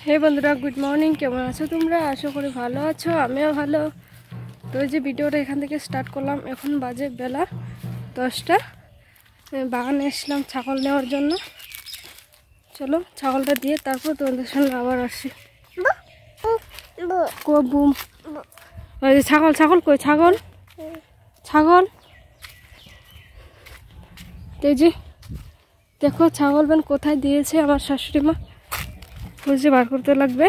হে বন্ধুরা, good morning. কেমন আছো তোমরা? আশা করি ভালো আছো, আমিও ভালো। তো এই যে ভিডিওটা এখান থেকে স্টার্ট করলাম। এখন বাজে বেলা 10টা। বাগানে এসলাম ছাগল নেওয়ার জন্য। চলো ছাগলটা দিয়ে তারপর তোমাদের সঙ্গে আবার আসি। বুম ছাগল ছাগল কই ছাগল ছাগল এই যে দেখো ছাগল বেন কোথায় দিয়েছে আমার শাশুড়ি মা, খুঁজে বার করতে লাগবে।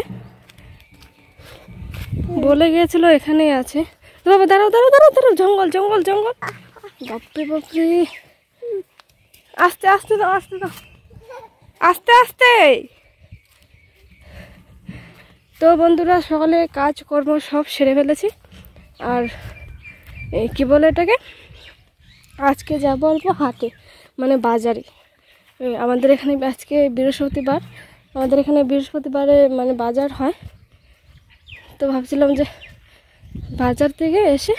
বলে গিয়েছিল এখানেই আছে। বাবা দাঁড়াও দাঁড়াও দাঁড়াও দাঁড়াও, জঙ্গল জঙ্গল জঙ্গল, বাপরে বাপরে। আস্তে আস্তে দাও আস্তে দাও আস্তে আস্তে। তো বন্ধুরা, সকালে কাজকর্ম সব সেরে ফেলেছি। আর কি বলে এটাকে, আজকে যাবো অল্প হাটে, মানে বাজারে। আমাদের এখানে আজকে বৃহস্পতিবার, আমাদের এখানে বৃহস্পতিবারে মানে বাজার হয়। তো ভাবছিলাম যে বাজার থেকে এসে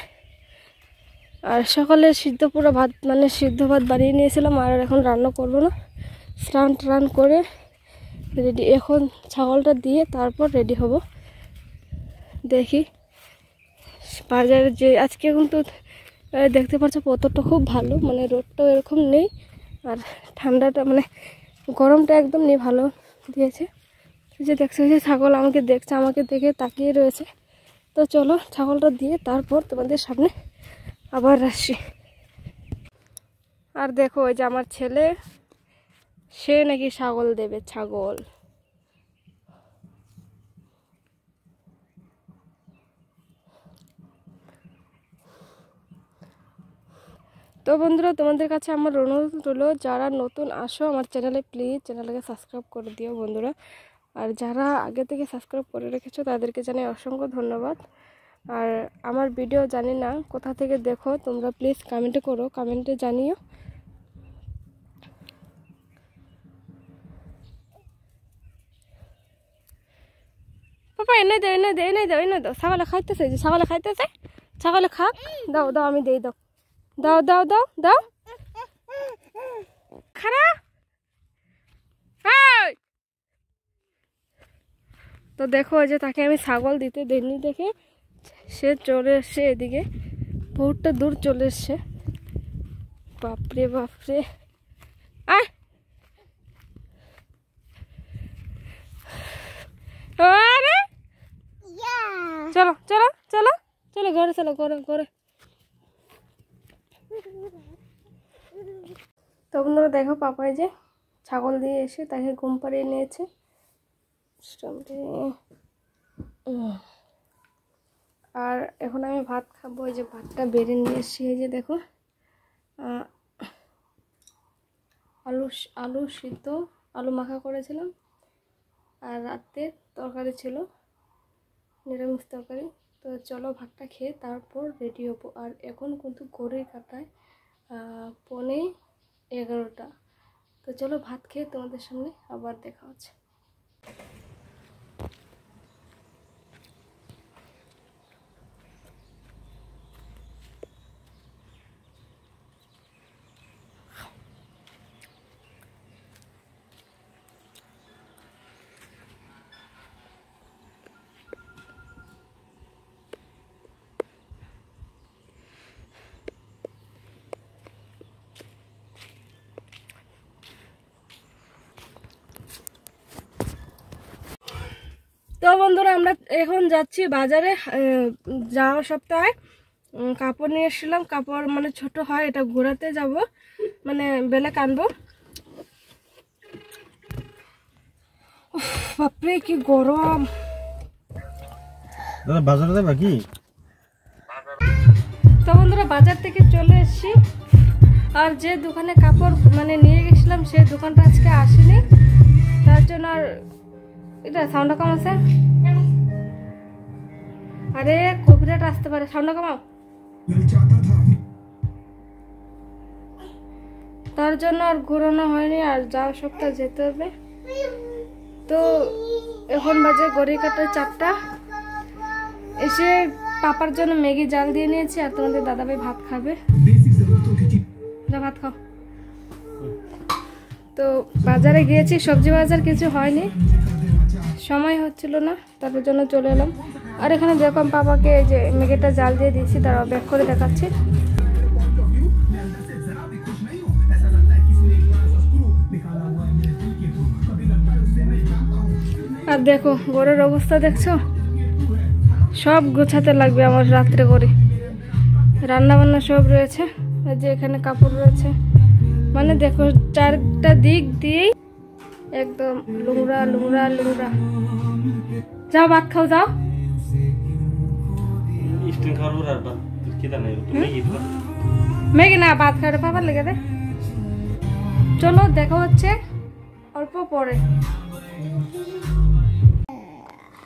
আর সকালে সিদ্ধ পুরো ভাত, মানে সিদ্ধ ভাত বানিয়ে নিয়েছিলাম। আর এখন রান্না করবো না, স্নান টান করে রেডি। এখন ছাগলটা দিয়ে তারপর রেডি হব। দেখি বাজারে যে আজকে কিন্তু দেখতে পাচ্ছ পতরটা খুব ভালো, মানে রোদটাও এরকম নেই আর ঠান্ডাটা মানে গরমটা একদম নেই, ভালো দিয়েছে। যে দেখছে যে ছাগল আমাকে দেখছে, আমাকে দেখে তাকিয়ে রয়েছে। তো চলো ছাগলটা দিয়ে তারপর তোমাদের সামনে আবার আসি। আর দেখো ওই যে আমার ছেলে, সে নাকি ছাগল দেবে, ছাগল। তো বন্ধুরা, তোমাদের কাছে আমার অনুরোধ রইল, যারা নতুন আসো আমার চ্যানেলে প্লিজ চ্যানেলটাকে সাবস্ক্রাইব করে দিও বন্ধুরা। আর যারা আগে থেকে সাবস্ক্রাইব করে রেখেছো তাদেরকে জানাই অসংখ্য ধন্যবাদ। আর আমার ভিডিও জানি না কোথা থেকে দেখো তোমরা, প্লিজ কমেন্টে করো, কমেন্টে জানিও। পাপা এনে দাও এনে দাও এনে দাও এনে দাও, ছাগলে খাইতেছে, যে ছাগলে খাইতেছে, ছাগলে খাক, দাও দাও আমি দিই, দাও দাও দাও দাও দাও। খারাপ। তো দেখো যে তাকে আমি ছাগল দিতে দেইনি দেখে সে চলে এসছে এদিকে, বহুতটা দূর চলে এসছে। বাপরে বাপরে। আয় আরে চলো চলো চলো চলো ঘরে, চলো ঘরে ঘরে। তো বন্ধুরা দেখো, পাপাই যে ছাগল দিয়ে এসে তাকে ঘুম পাড়িয়ে নিয়েছে। আর এখন আমি ভাত খাবো। এই যে ভাতটা বেড়ে নিয়ে এসেছি, এই যে দেখো আলু আলু সিদ্ধ, আলু মাখা করেছিলাম। আর রাতে তরকারি ছিল, নিরামিষ তরকারি। তো চলো ভাতটা খেয়ে তারপর রেডি হবো। আর এখন কিন্তু ঘড়ির কাঁটায় 11:15। তো চলো ভাত খেয়ে তোমাদের সামনে আবার দেখা হচ্ছে। তো বন্ধুরা, আমরা এখন যাচ্ছি বাজারে। যাওয়া সপ্তাহে কাপড় নিয়ে এসেছিলাম, কাপড় মানে ছোট হয়, এটা ঘোরাতে যাব, মানে বেলে আনবো। বাপরে কি গরম। দাদা বাজারে যাবে কি? তো বন্ধুরা, বাজার থেকে চলে এসেছি। আর যে দোকানে কাপড় মানে নিয়ে গেছিলাম সেই দোকানটা আজকে আসেনি, তার জন্য। আর এটা সাউন্ডটা কম আছে, আরে কপিরাইট আসতে পারে, সাউন্ডটা কমাও। তার জন্য আর ঘোরানো হয়নি, আর যাওয়া সপ্তাহ যেতে হবে। তো এখন বাজে ঘড়ি কাঁটায় 4টা। এসে পাপার জন্য ম্যাগি জাল দিয়ে নিয়েছি। আর তোমাদের দাদাভাই ভাত খাবে, যা ভাত খাও। তো বাজারে গিয়েছি, সবজি বাজার কিছু হয়নি, সময় হচ্ছিল না, তার জন্য চলে এলাম। আর এখানে দেখো আমি পাপাকে এই যে মেঘেটা জাল দিয়ে দিয়েছি, তারা ব্যাক করে দেখাচ্ছি। আর দেখো ঘরের অবস্থা দেখছো, সব গোছাতে লাগবে আমার রাত্রে করে। রান্না বান্না সব রয়েছে, এই যে এখানে কাপড় রয়েছে, মানে দেখো চারটা দিক দিয়েই একদম লুংরা লুংরা লুংরা। যাও ভাত খাও, যাও। মেঘে না ভাত খাওয়ার পাবার লেগে দে। চলো দেখা হচ্ছে অল্প পরে।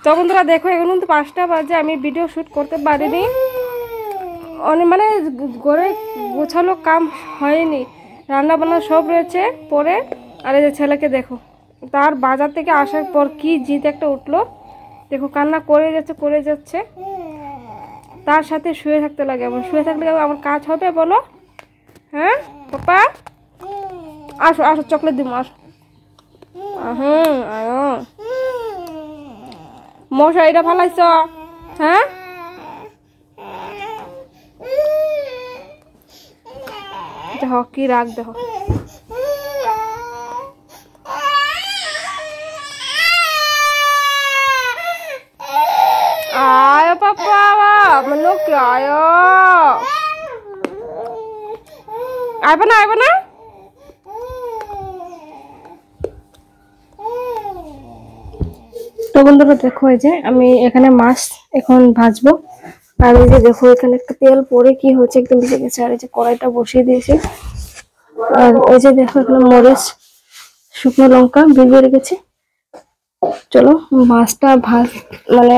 তো বন্ধুরা দেখো এখন কিন্তু 5টা বাজে, আমি ভিডিও শ্যুট করতে পারিনি, মানে ঘরে গোছালো কাম হয়নি, রান্না বান্না সব রয়েছে পরে। আর এই যে ছেলেকে দেখো, তার বাজার থেকে আসার পর কি জিদ একটা উঠলো, দেখো কান্না করে যাচ্ছে। তার সাথে শুয়ে থাকতে লাগে, আমার শুয়ে থাকলে আমার কাজ হবে বলো? হ্যাঁ পাপা আসো আসো, চকলেট দিব, আসো। হুম আয়ো, মশারিটা ফালাইছ? হ্যাঁ দেখো কি রাগ, দেখো আয় পাপা মনো কি আয়, আইবা না আইবা না। তো বন্ধুরা দেখো এই যে আমি এখানে মাছ এখন ভাজবো। আর এই যে দেখো এখানে একটা তেল পরে কি হচ্ছে, একদম ভিজে গেছে। আর এই যে কড়াইটা বসিয়ে দিয়েছি। আর এই যে দেখো এখানে মরিচ, শুকনো লঙ্কা ভিজিয়ে রেখেছি। চলো মাছটা মানে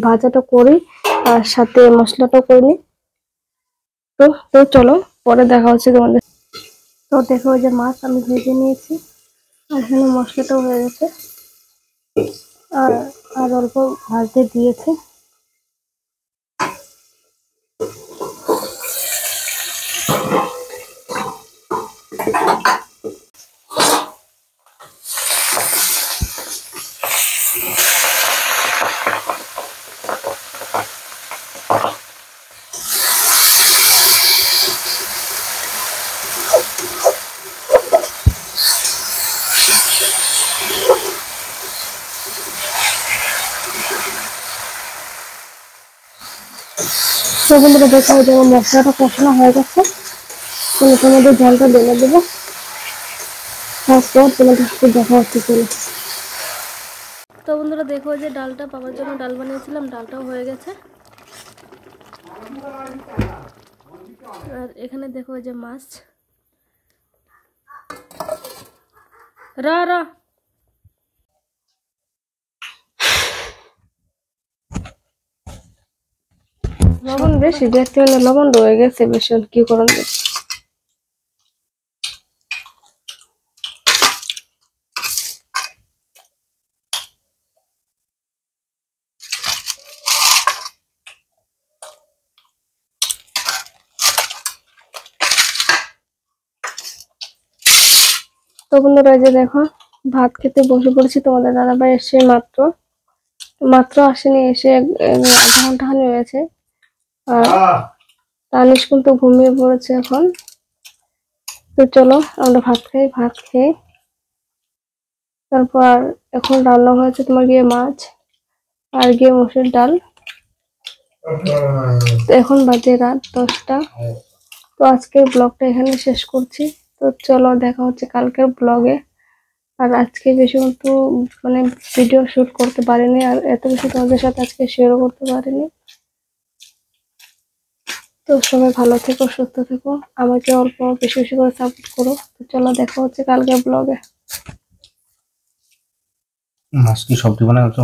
ভাজাটা করি, আর সাথে মশলাটা করে নিই। তো চলো পরে দেখা হচ্ছে তোমাদের। তো দেখো যে মাছ আমি ভেজে নিয়েছি, আর এখানে মশলাটাও হয়ে গেছে, আর আর অল্প ভাজতে দিয়েছি। তো বন্ধুরা দেখো যে মশলাটা কষানো হয়ে গেছে, তোমাদের জলটা ঢেলে দেবো। তারপর তোমাদের সাথে দেখা হচ্ছে। চলো তো বন্ধুরা দেখো যে ডালটা পাওয়ার জন্য ডাল বানিয়েছিলাম, ডালটাও হয়ে গেছে। আর এখানে দেখো যে মাছ, রা লবণ বেশি দেখতে হলে লবণ রয়ে গেছে বেশি, কি করুন। তো বন্ধুরা যে দেখো ভাত খেতে বসে পড়েছি, তোমাদের দাদাভাই এসে মাত্র আসেনি, এসে আধা ঘন্টা খানি হয়েছে। আর তানিশ কিন্তু ঘুমিয়ে পড়েছে এখন। তো চলো আমরা ভাত খাই, ভাত খেয়ে তারপর এখন রান্না হয়েছে তোমার গিয়ে মাছ আর গিয়ে মসুর ডাল। এখন বাজে রাত 10টা। তো আজকের ব্লগটা এখানে শেষ করছি। তো চলো দেখা হচ্ছে কালকের ব্লগে। আর আজকে বেশি কিন্তু মানে ভিডিও শুট করতে পারিনি, আর এত বেশি তোমাদের সাথে আজকে শেয়ারও করতে পারিনি। তো সবাই ভালো থেকো, সুস্থ থেকো, আমাকে অল্প বেশি বেশি করে সাপোর্ট করো। তো চলো দেখা হচ্ছে কালকের ব্লগে। মাছ কি সবজি বানাচ্ছো?